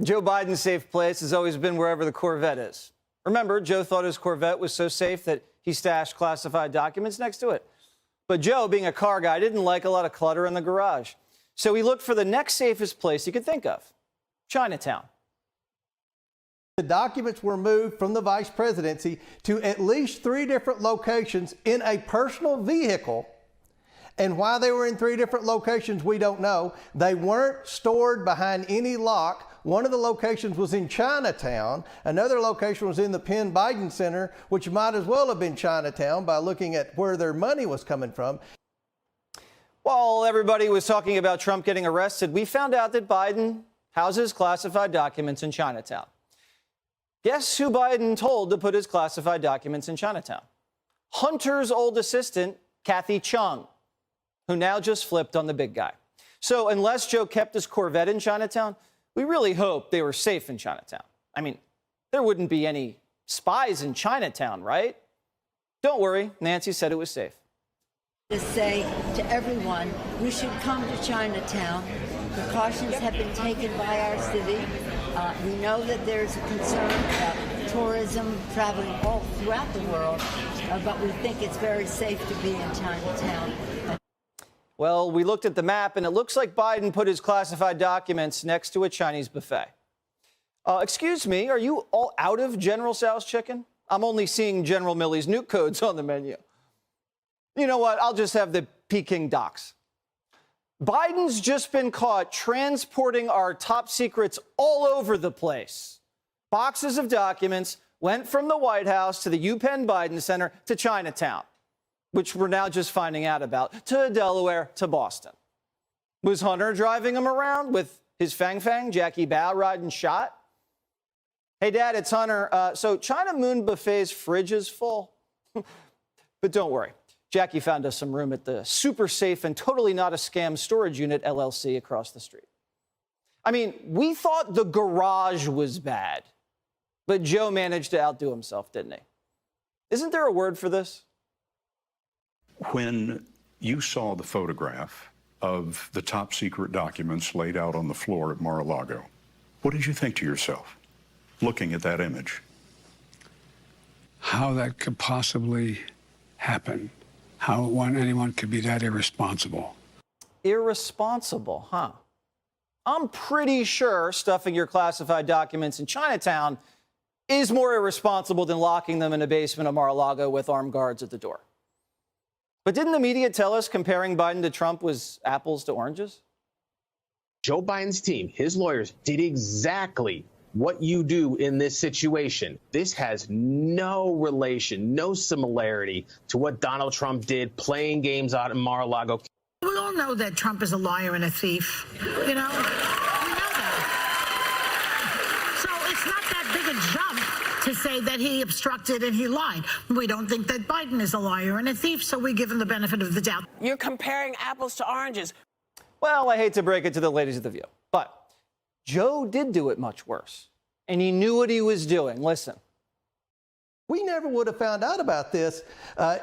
Joe Biden's safe place has always been wherever the Corvette is. Remember, Joe thought his Corvette was so safe that he stashed classified documents next to it. But Joe, being a car guy, didn't like a lot of clutter in the garage. So he looked for the next safest place he could think of, Chinatown. The documents were moved from the vice presidency to at least 3 different locations in a personal vehicle. And why they were in 3 different locations, we don't know. They weren't stored behind any lock. One of the locations was in Chinatown. Another location was in the Penn Biden Center, which might as well have been Chinatown by looking at where their money was coming from. While everybody was talking about Trump getting arrested, we found out that Biden houses classified documents in Chinatown. Guess who Biden told to put his classified documents in Chinatown? Hunter's old assistant, Kathy Chung, who now just flipped on the big guy. So unless Joe kept his Corvette in Chinatown, we really hope they were safe in Chinatown. I mean, there wouldn't be any spies in Chinatown, right? Don't worry, Nancy said it was safe. To say to everyone, we should come to Chinatown. Precautions have been taken by our city. We know that there's a concern about tourism traveling all throughout the world, but we think it's very safe to be in Chinatown. Well, we looked at the map, and it looks like Biden put his classified documents next to a Chinese buffet. Excuse me, are you all out of General Tso's chicken? I'm only seeing General Millie's nuke codes on the menu. You know what? I'll just have the Peking docs. Biden's just been caught transporting our top secrets all over the place. Boxes of documents went from the White House to the UPenn Biden Center to Chinatown, which we're now just finding out about, to Delaware, to Boston. Was Hunter driving him around with his Fang, Jackie Bao riding shot? Hey, Dad, it's Hunter. So China Moon Buffet's fridge is full. But don't worry. Jackie found us some room at the super safe and totally not a scam storage unit LLC across the street. I mean, we thought the garage was bad, but Joe managed to outdo himself, didn't he? Isn't there a word for this? When you saw the photograph of the top secret documents laid out on the floor at Mar-a-Lago, what did you think to yourself, looking at that image? How that could possibly happen. How anyone could be that irresponsible. Irresponsible, huh? I'm pretty sure stuffing your classified documents in Chinatown is more irresponsible than locking them in a basement of Mar-a-Lago with armed guards at the door. But didn't the media tell us comparing Biden to Trump was apples to oranges? Joe Biden's team, his lawyers, did exactly what you do in this situation. This has no relation, no similarity to what Donald Trump did playing games out in Mar-a-Lago. We all know that Trump is a liar and a thief, you know? We know that. So it's not that big a jump to say that he obstructed and he lied. We don't think that Biden is a liar and a thief, so we give him the benefit of the doubt. You're comparing apples to oranges. Well, I hate to break it to the ladies of the View, but Joe did do it much worse, and he knew what he was doing. Listen. We never would have found out about this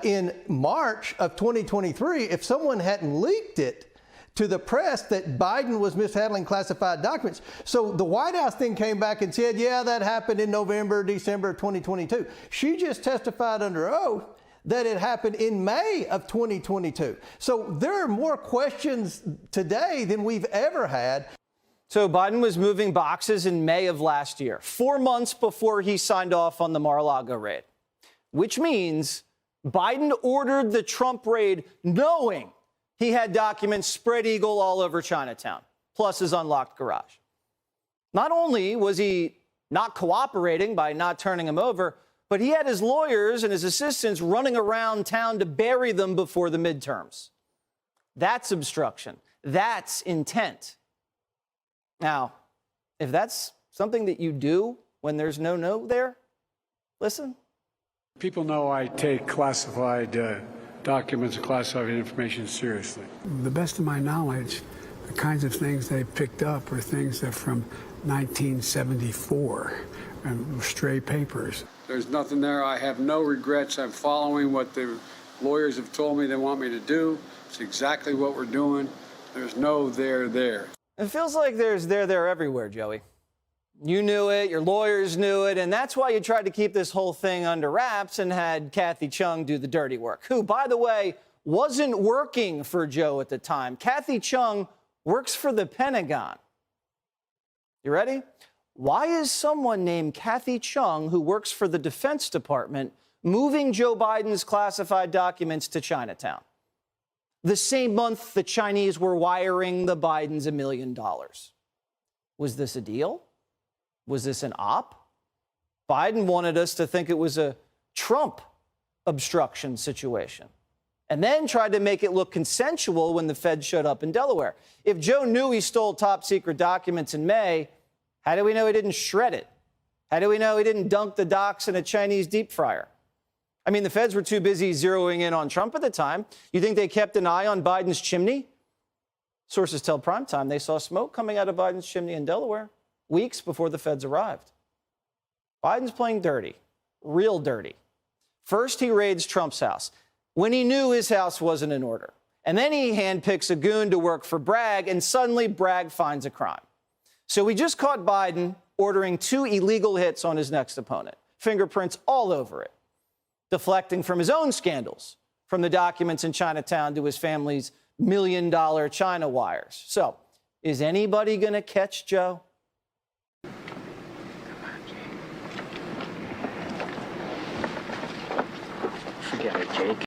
in March of 2023 if someone hadn't leaked it to the press that Biden was mishandling classified documents. So the White House then came back and said, yeah, that happened in November, December of 2022. She just testified under oath that it happened in May of 2022. So there are more questions today than we've ever had. So Biden was moving boxes in May of last year, 4 months before he signed off on the Mar-a-Lago raid, which means Biden ordered the Trump raid knowing he had documents spread eagle all over Chinatown, plus his unlocked garage. Not only was he not cooperating by not turning him over, but he had his lawyers and his assistants running around town to bury them before the midterms. That's obstruction. That's intent. Now, if that's something that you do when there's no note there, listen. People know I take classified documents and classified information seriously. The best of my knowledge, the kinds of things they picked up are things that from 1974 and stray papers. There's nothing there. I have no regrets. I'm following what the lawyers have told me they want me to do. It's exactly what we're doing. There's no there. It feels like there's there everywhere, Joey. You knew it, your lawyers knew it, and that's why you tried to keep this whole thing under wraps and had Kathy Chung do the dirty work, who, by the way, wasn't working for Joe at the time. Kathy Chung works for the Pentagon. You ready? Why is someone named Kathy Chung, who works for the Defense Department, moving Joe Biden's classified documents to Chinatown? The same month the Chinese were wiring the Bidens $1 million. Was this a deal? Was this an op? Biden wanted us to think it was a Trump obstruction situation, and then tried to make it look consensual when the Fed showed up in Delaware. If Joe knew he stole top secret documents in May, how do we know he didn't shred it? How do we know he didn't dunk the docs in a Chinese deep fryer? I mean, the feds were too busy zeroing in on Trump at the time. You think they kept an eye on Biden's chimney? Sources tell Primetime they saw smoke coming out of Biden's chimney in Delaware weeks before the feds arrived. Biden's playing dirty, real dirty. First, he raids Trump's house when he knew his house wasn't in order. And then he handpicks a goon to work for Bragg, and suddenly Bragg finds a crime. So we just caught Biden ordering 2 illegal hits on his next opponent, fingerprints all over it, deflecting from his own scandals, from the documents in Chinatown to his family's $1 million China wires. So is anybody going to catch Joe? Forget it, Jake.